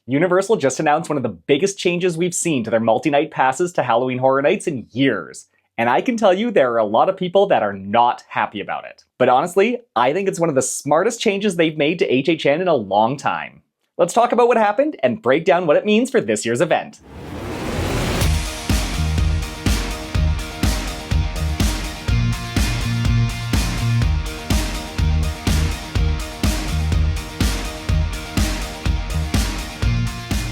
Universal just announced one of the biggest changes we've seen to their multi-night passes to Halloween Horror Nights in years. And I can tell you there are a lot of people that are not happy about it. But honestly, I think it's one of the smartest changes they've made to HHN in a long time. Let's talk about what happened and break down what it means for this year's event.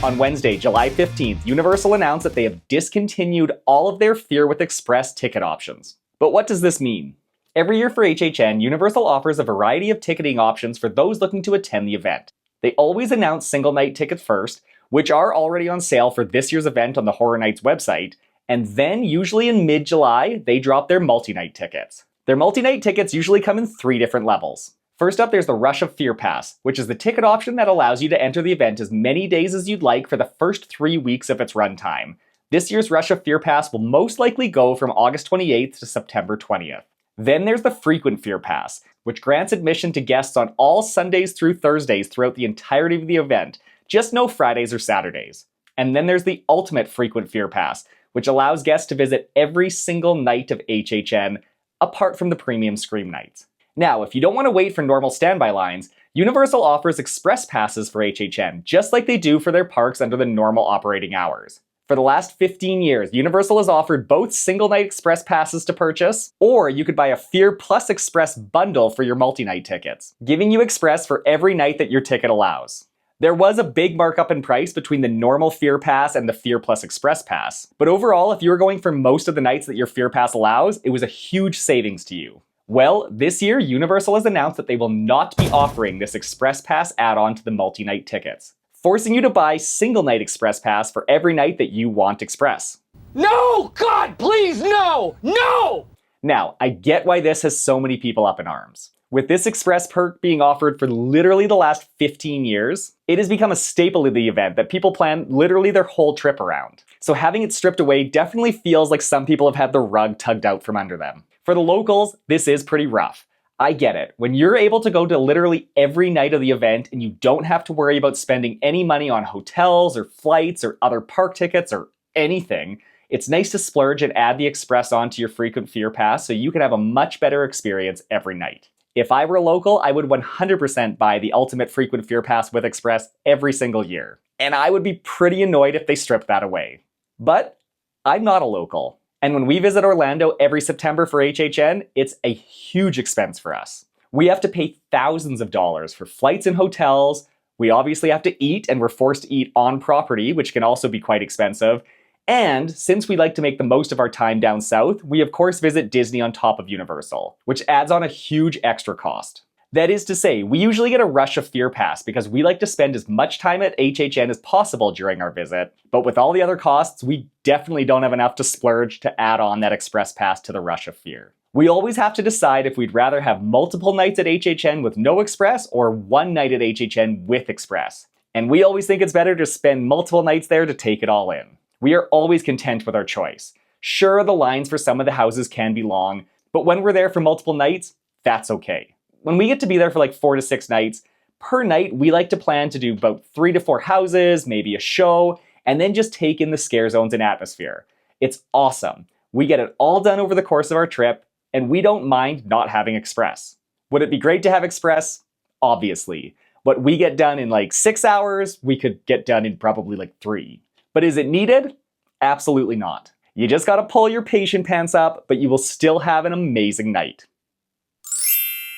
On Wednesday, July 15th, Universal announced that they have discontinued all of their Fear with Express ticket options. But what does this mean? Every year for HHN, Universal offers a variety of ticketing options for those looking to attend the event. They always announce single night tickets first, which are already on sale for this year's event on the Horror Nights website, and then usually in mid-July, they drop their multi-night tickets. Their multi-night tickets usually come in 3 different levels. First up, there's the Rush of Fear Pass, which is the ticket option that allows you to enter the event as many days as you'd like for the first 3 weeks of its runtime. This year's Rush of Fear Pass will most likely go from August 28th to September 20th. Then there's the Frequent Fear Pass, which grants admission to guests on all Sundays through Thursdays throughout the entirety of the event, just no Fridays or Saturdays. And then there's the Ultimate Frequent Fear Pass, which allows guests to visit every single night of HHN, apart from the premium Scream nights. Now, if you don't want to wait for normal standby lines, Universal offers express passes for HHN, just like they do for their parks under the normal operating hours. For the last 15 years, Universal has offered both single-night express passes to purchase, or you could buy a Fear Plus Express bundle for your multi-night tickets, giving you express for every night that your ticket allows. There was a big markup in price between the normal Fear Pass and the Fear Plus Express Pass, but overall, if you were going for most of the nights that your Fear Pass allows, it was a huge savings to you. Well, this year, Universal has announced that they will not be offering this Express Pass add-on to the multi-night tickets, forcing you to buy single-night Express Pass for every night that you want express. No! God, please, no! No! Now, I get why this has so many people up in arms. With this Express perk being offered for literally the last 15 years, it has become a staple of the event that people plan literally their whole trip around. So having it stripped away definitely feels like some people have had the rug tugged out from under them. For the locals, this is pretty rough. I get it. When you're able to go to literally every night of the event and you don't have to worry about spending any money on hotels or flights or other park tickets or anything, it's nice to splurge and add the Express onto your Frequent Fear Pass so you can have a much better experience every night. If I were a local, I would 100% buy the Ultimate Frequent Fear Pass with Express every single year. And I would be pretty annoyed if they stripped that away. But I'm not a local. And when we visit Orlando every September for HHN, it's a huge expense for us. We have to pay thousands of dollars for flights and hotels. We obviously have to eat, and we're forced to eat on property, which can also be quite expensive. And since we like to make the most of our time down south, we of course visit Disney on top of Universal, which adds on a huge extra cost. That is to say, we usually get a Rush of Fear Pass because we like to spend as much time at HHN as possible during our visit, but with all the other costs, we definitely don't have enough to splurge to add on that Express Pass to the Rush of Fear. We always have to decide if we'd rather have multiple nights at HHN with no Express or one night at HHN with Express. And we always think it's better to spend multiple nights there to take it all in. We are always content with our choice. Sure, the lines for some of the houses can be long, but when we're there for multiple nights, that's okay. When we get to be there for like 4 to 6 nights, per night we like to plan to do about 3 to 4 houses, maybe a show, and then just take in the scare zones and atmosphere. It's awesome. We get it all done over the course of our trip, and we don't mind not having Express. Would it be great to have Express? Obviously. What we get done in like 6 hours, we could get done in probably like 3. But is it needed? Absolutely not. You just gotta pull your patient pants up, but you will still have an amazing night.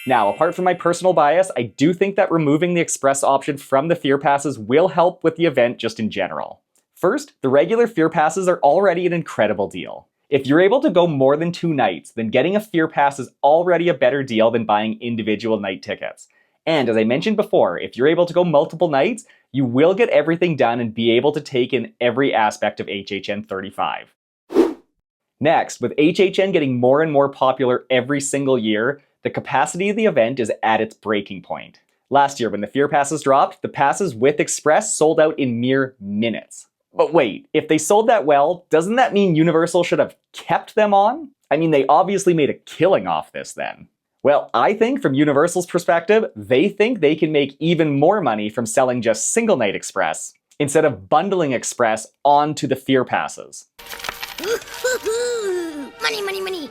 Now, apart from my personal bias, I do think that removing the Express option from the Fear Passes will help with the event just in general. First, the regular Fear Passes are already an incredible deal. If you're able to go more than 2 nights, then getting a Fear Pass is already a better deal than buying individual night tickets. And as I mentioned before, if you're able to go multiple nights, you will get everything done and be able to take in every aspect of HHN 35. Next, with HHN getting more and more popular every single year, the capacity of the event is at its breaking point. Last year, when the Fear Passes dropped, the passes with Express sold out in mere minutes. But wait, if they sold that well, doesn't that mean Universal should have kept them on? I mean, they obviously made a killing off this then. Well, I think from Universal's perspective, they think they can make even more money from selling just single night Express instead of bundling Express onto the Fear Passes. Money, money, money.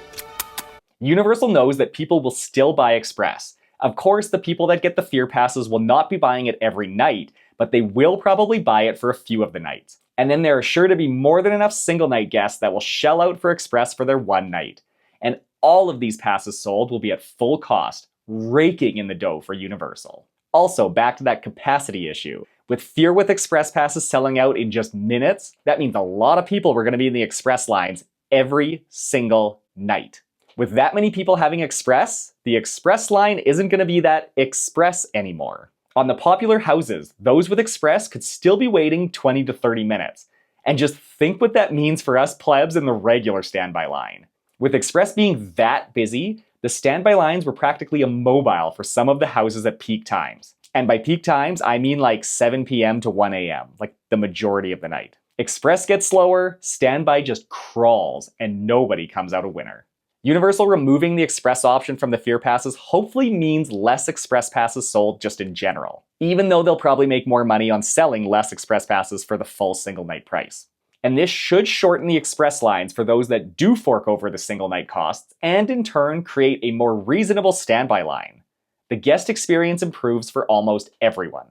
Universal knows that people will still buy Express. Of course, the people that get the Fear Passes will not be buying it every night, but they will probably buy it for a few of the nights. And then there are sure to be more than enough single night guests that will shell out for Express for their one night. And all of these passes sold will be at full cost, raking in the dough for Universal. Also, back to that capacity issue. With Fear with Express passes selling out in just minutes, that means a lot of people were going to be in the Express lines every single night. With that many people having Express, the Express line isn't going to be that express anymore. On the popular houses, those with Express could still be waiting 20 to 30 minutes. And just think what that means for us plebs in the regular standby line. With Express being that busy, the standby lines were practically immobile for some of the houses at peak times. And by peak times, I mean like 7 p.m. to 1 a.m., like the majority of the night. Express gets slower, standby just crawls, and nobody comes out a winner. Universal removing the Express option from the Fear Passes hopefully means less Express Passes sold just in general, even though they'll probably make more money on selling less Express Passes for the full single night price. And this should shorten the Express lines for those that do fork over the single night costs, and in turn create a more reasonable standby line. The guest experience improves for almost everyone.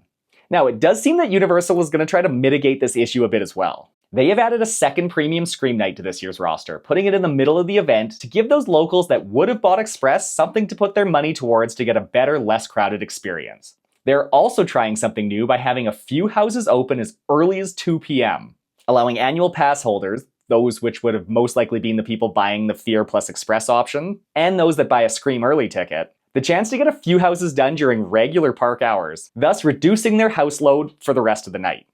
Now, it does seem that Universal is going to try to mitigate this issue a bit as well. They have added a second premium Scream Night to this year's roster, putting it in the middle of the event to give those locals that would have bought Express something to put their money towards to get a better, less crowded experience. They're also trying something new by having a few houses open as early as 2 p.m., allowing annual pass holders, those which would have most likely been the people buying the Fear plus Express option, and those that buy a Scream early ticket, the chance to get a few houses done during regular park hours, thus reducing their house load for the rest of the night.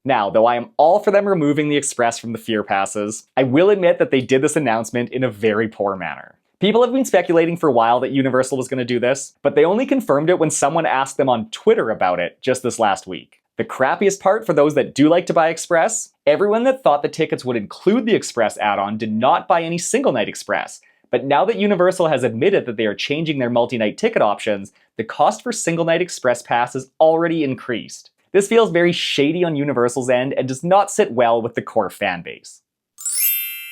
Now, though I am all for them removing the Express from the Fear Passes, I will admit that they did this announcement in a very poor manner. People have been speculating for a while that Universal was going to do this, but they only confirmed it when someone asked them on Twitter about it just this last week. The crappiest part for those that do like to buy Express, everyone that thought the tickets would include the Express add-on did not buy any single night Express. But now that Universal has admitted that they are changing their multi-night ticket options, the cost for single night Express Pass has already increased. This feels very shady on Universal's end and does not sit well with the core fan base.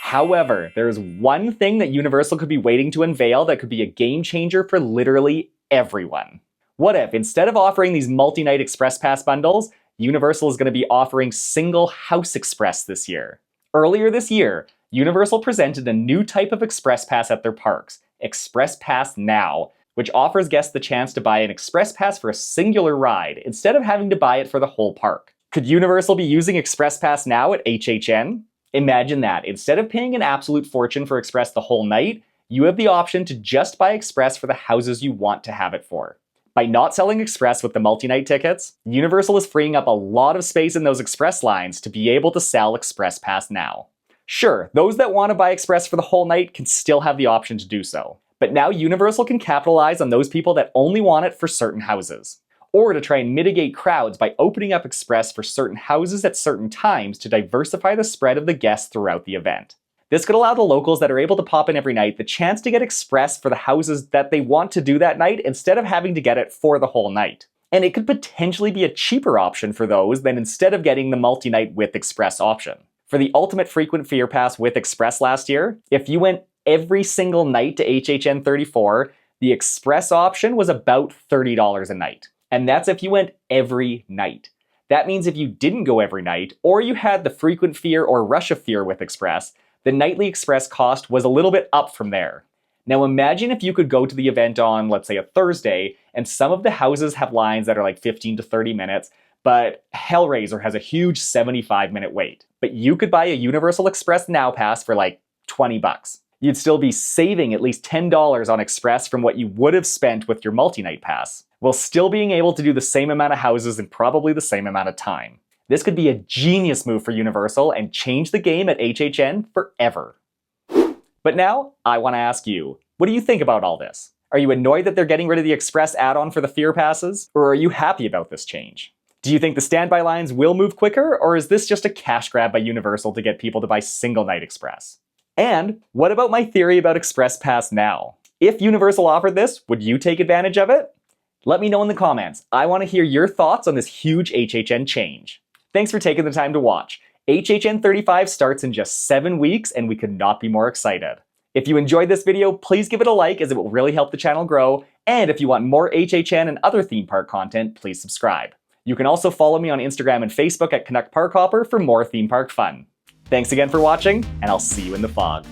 However, there is one thing that Universal could be waiting to unveil that could be a game changer for literally everyone. What if, instead of offering these multi-night Express Pass bundles, Universal is going to be offering single House Express this year? Earlier this year, Universal presented a new type of Express Pass at their parks, Express Pass Now, which offers guests the chance to buy an Express Pass for a singular ride instead of having to buy it for the whole park. Could Universal be using Express Pass Now at HHN? Imagine that. Instead of paying an absolute fortune for Express the whole night, you have the option to just buy Express for the houses you want to have it for. By not selling Express with the multi-night tickets, Universal is freeing up a lot of space in those Express lines to be able to sell Express Pass Now. Sure, those that want to buy Express for the whole night can still have the option to do so. But now Universal can capitalize on those people that only want it for certain houses. Or to try and mitigate crowds by opening up Express for certain houses at certain times to diversify the spread of the guests throughout the event. This could allow the locals that are able to pop in every night the chance to get Express for the houses that they want to do that night instead of having to get it for the whole night. And it could potentially be a cheaper option for those than instead of getting the multi-night with Express option. For the Ultimate Frequent Fear Pass with Express last year, if you went every single night to HHN 34, the Express option was about $30 a night. And that's if you went every night. That means if you didn't go every night, or you had the Frequent Fear or Rush of Fear with Express, the nightly Express cost was a little bit up from there. Now imagine if you could go to the event on, let's say, a Thursday, and some of the houses have lines that are like 15 to 30 minutes, but Hellraiser has a huge 75-minute wait. But you could buy a Universal Express Now Pass for like $20. You'd still be saving at least $10 on Express from what you would have spent with your multi-night pass, while still being able to do the same amount of houses in probably the same amount of time. This could be a genius move for Universal and change the game at HHN forever. But now, I want to ask you, what do you think about all this? Are you annoyed that they're getting rid of the Express add-on for the Fear Passes? Or are you happy about this change? Do you think the standby lines will move quicker, or is this just a cash grab by Universal to get people to buy single night Express? And what about my theory about Express Pass Now? If Universal offered this, would you take advantage of it? Let me know in the comments. I want to hear your thoughts on this huge HHN change. Thanks for taking the time to watch. HHN 35 starts in just 7 weeks, and we could not be more excited. If you enjoyed this video, please give it a like as it will really help the channel grow, and if you want more HHN and other theme park content, please subscribe. You can also follow me on Instagram and Facebook at Canuck Park Hopper for more theme park fun. Thanks again for watching, and I'll see you in the fog.